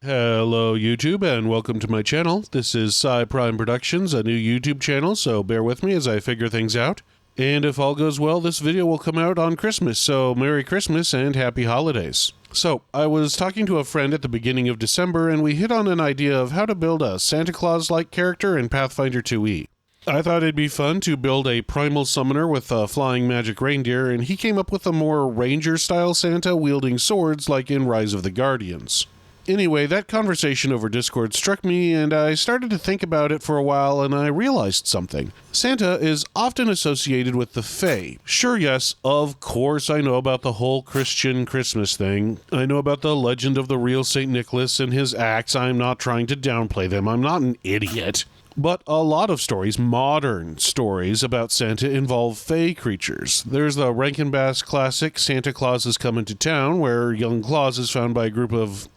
Hello YouTube and welcome to my channel. This is Sci Prime Productions, a new YouTube channel, so bear with me as I figure things out. And if all goes well, this video will come out on Christmas, so Merry Christmas and Happy Holidays. So, I was talking to a friend at the beginning of December and we hit on an idea of how to build a Santa Claus-like character in Pathfinder 2e. I thought it'd be fun to build a primal summoner with a flying magic reindeer, and he came up with a more ranger-style Santa wielding swords like in Rise of the Guardians. Anyway, that conversation over Discord struck me, and I started to think about it for a while, and I realized something. Santa is often associated with the Fae. Sure, yes, of course I know about the whole Christian Christmas thing. I know about the legend of the real St. Nicholas and his acts. I'm not trying to downplay them. I'm not an idiot. But a lot of stories, modern stories about Santa, involve Fae creatures. There's the Rankin-Bass classic, Santa Claus is Coming to Town, where young Claus is found by a group of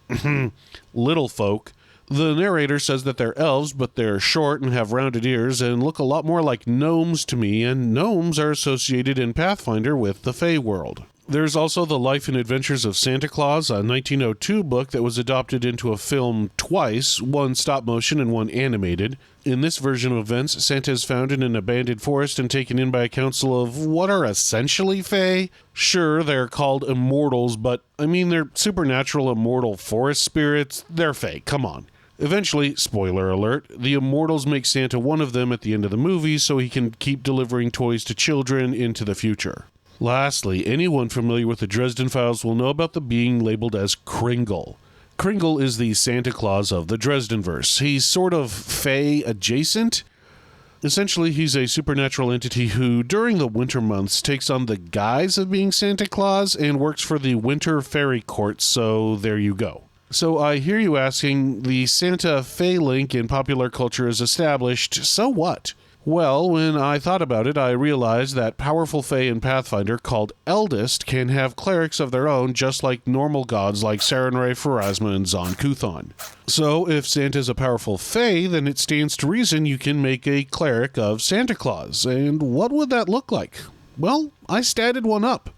little folk. The narrator says that they're elves, but they're short and have rounded ears and look a lot more like gnomes to me, and gnomes are associated in Pathfinder with the Fae world. There's also The Life and Adventures of Santa Claus, a 1902 book that was adopted into a film twice, one stop motion and one animated. In this version of events, Santa is found in an abandoned forest and taken in by a council of what are essentially Fae. Sure, they're called immortals, but I mean they're supernatural immortal forest spirits. They're Fae, come on. Eventually, spoiler alert, the immortals make Santa one of them at the end of the movie so he can keep delivering toys to children into the future. Lastly, anyone familiar with the Dresden Files will know about the being labeled as Kringle. Kringle is the Santa Claus of the Dresdenverse. He's sort of Fae adjacent. Essentially, he's a supernatural entity who, during the winter months, takes on the guise of being Santa Claus and works for the Winter Fairy Court, so there you go. So I hear you asking, the Santa Fae link in popular culture is established, so what? Well, when I thought about it, I realized that powerful Fae in Pathfinder called Eldest can have clerics of their own just like normal gods like Sarenrae, Pharasma, and Zon-Kuthon. So, if Santa's a powerful Fae, then it stands to reason you can make a cleric of Santa Claus. And what would that look like? Well, I statted one up.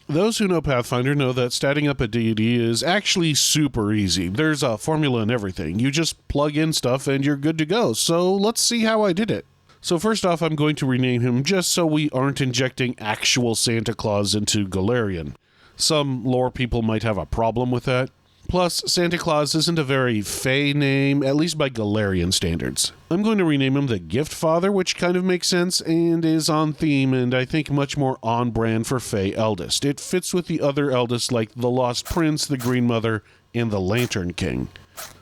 Those who know Pathfinder know that statting up a deity is actually super easy. There's a formula and everything. You just plug in stuff and you're good to go. So, let's see how I did it. So first off, I'm going to rename him just so we aren't injecting actual Santa Claus into Golarion. Some lore people might have a problem with that. Plus, Santa Claus isn't a very Fae name, at least by Golarion standards. I'm going to rename him the Gift Father, which kind of makes sense and is on theme and I think much more on brand for Fae Eldest. It fits with the other Eldest like the Lost Prince, the Green Mother, and the Lantern King.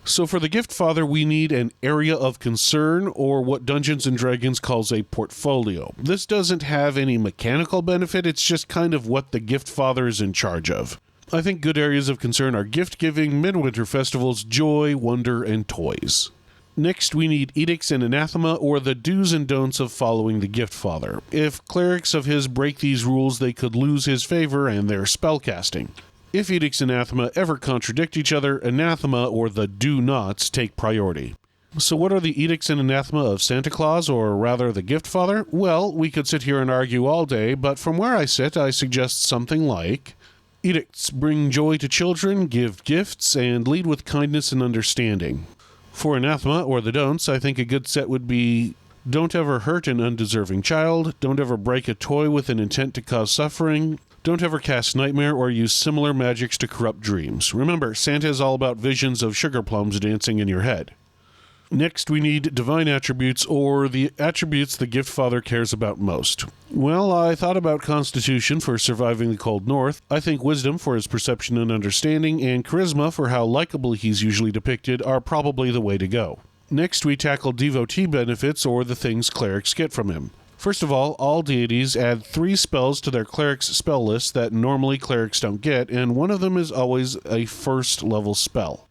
So for the Gift Father, we need an area of concern, or what Dungeons & Dragons calls a portfolio. This doesn't have any mechanical benefit, it's just kind of what the Gift Father is in charge of. I think good areas of concern are gift-giving, midwinter festivals, joy, wonder, and toys. Next, we need Edicts and Anathema, or the do's and don'ts of following the Gift Father. If clerics of his break these rules, they could lose his favor and their spellcasting. If Edicts and Anathema ever contradict each other, Anathema, or the do-nots, take priority. So what are the Edicts and Anathema of Santa Claus, or rather the Gift Father? Well, we could sit here and argue all day, but from where I sit, I suggest something like: Edicts: bring joy to children, give gifts, and lead with kindness and understanding. For Anathema, or the don'ts, I think a good set would be: don't ever hurt an undeserving child, don't ever break a toy with an intent to cause suffering, don't ever cast nightmare or use similar magics to corrupt dreams. Remember, Santa is all about visions of sugar plums dancing in your head. Next, we need divine attributes, or the attributes the Gift Father cares about most. Well, I thought about Constitution for surviving the Cold North. I think Wisdom for his perception and understanding, and Charisma for how likable he's usually depicted are probably the way to go. Next, we tackle Devotee Benefits, or the things clerics get from him. First of all deities add 3 spells to their cleric's spell list that normally clerics don't get, and one of them is always a first level spell.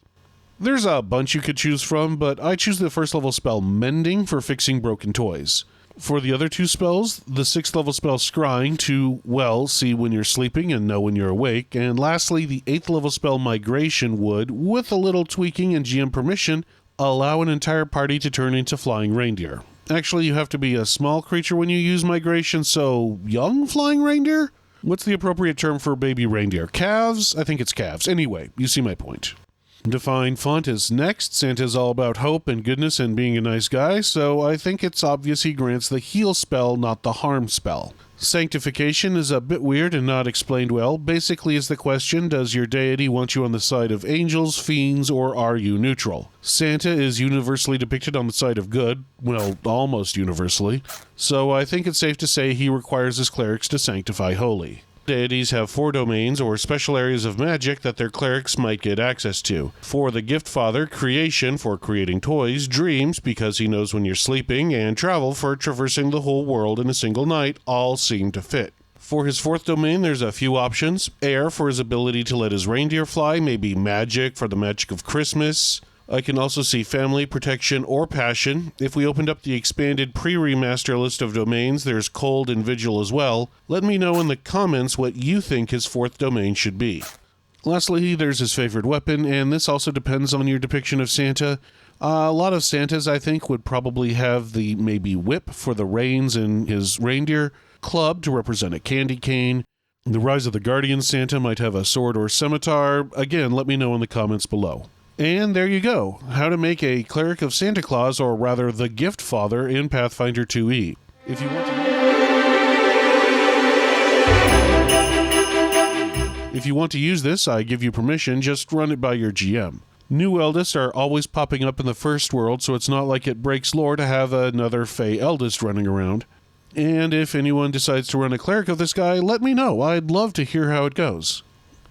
There's a bunch you could choose from, but I choose the first level spell Mending for fixing broken toys. For the other 2 spells, the 6th level spell Scrying to, well, see when you're sleeping and know when you're awake, and lastly the 8th level spell Migration would, with a little tweaking and GM permission, allow an entire party to turn into flying reindeer. Actually, you have to be a small creature when you use migration, so young flying reindeer? What's the appropriate term for baby reindeer? Calves? I think it's calves. Anyway, you see my point. Define font is next. Santa's all about hope and goodness and being a nice guy, so I think it's obvious he grants the heal spell, not the harm spell. Sanctification is a bit weird and not explained well. Basically is the question, does your deity want you on the side of angels, fiends, or are you neutral? Santa is universally depicted on the side of good, well, almost universally, so I think it's safe to say he requires his clerics to sanctify holy. Deities have 4 domains or special areas of magic that their clerics might get access to. For the Gift Father, creation for creating toys, dreams because he knows when you're sleeping, and travel for traversing the whole world in a single night all seem to fit. For his 4th domain, there's a few options. Air for his ability to let his reindeer fly, maybe magic for the magic of Christmas. I can also see family, protection, or passion. If we opened up the expanded pre-remaster list of domains, there's cold and vigil as well. Let me know in the comments what you think his 4th domain should be. Lastly, there's his favorite weapon, and this also depends on your depiction of Santa. A lot of Santas, I think, would probably have the maybe whip for the reins in his reindeer, club to represent a candy cane. The Rise of the Guardian Santa might have a sword or scimitar. Again, let me know in the comments below. And there you go, how to make a Cleric of Santa Claus, or rather the Gift Father, in Pathfinder 2e. If you want to use this, I give you permission, just run it by your GM. New Eldest are always popping up in the first world, so it's not like it breaks lore to have another Fey Eldest running around. And if anyone decides to run a Cleric of this guy, let me know, I'd love to hear how it goes.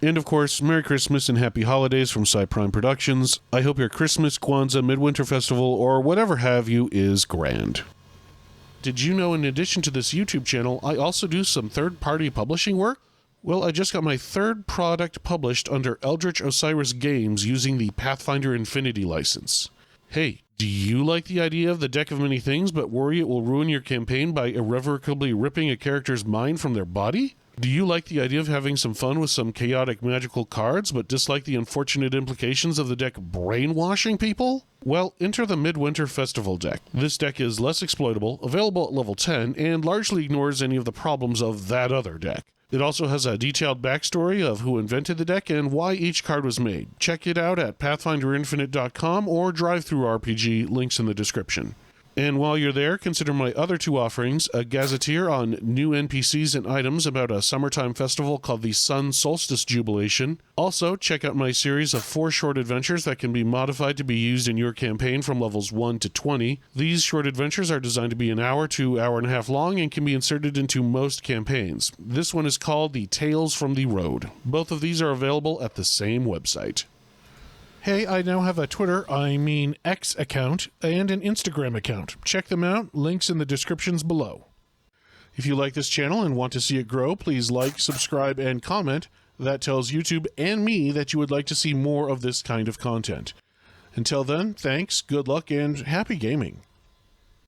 And of course, Merry Christmas and Happy Holidays from Prime Productions. I hope your Christmas, Kwanzaa, Midwinter Festival, or whatever have you is grand. Did you know in addition to this YouTube channel, I also do some third-party publishing work? Well, I just got my 3rd product published under Eldritch Osiris Games using the Pathfinder Infinity license. Hey, do you like the idea of the deck of many things, but worry it will ruin your campaign by irrevocably ripping a character's mind from their body? Do you like the idea of having some fun with some chaotic magical cards, but dislike the unfortunate implications of the deck brainwashing people? Well, enter the Midwinter Festival deck. This deck is less exploitable, available at level 10, and largely ignores any of the problems of that other deck. It also has a detailed backstory of who invented the deck and why each card was made. Check it out at pathfinderinfinite.com or DriveThruRPG, links in the description. And while you're there, consider my other 2 offerings, a gazetteer on new NPCs and items about a summertime festival called the Sun Solstice Jubilation. Also, check out my series of 4 short adventures that can be modified to be used in your campaign from levels 1 to 20. These short adventures are designed to be an hour to hour and a half long and can be inserted into most campaigns. This one is called the Tales from the Road. Both of these are available at the same website. Hey, I now have a X account and an Instagram account. Check them out, links in the descriptions below. If you like this channel and want to see it grow, please like, subscribe, and comment. That tells YouTube and me that you would like to see more of this kind of content. Until then, thanks, good luck, and happy gaming.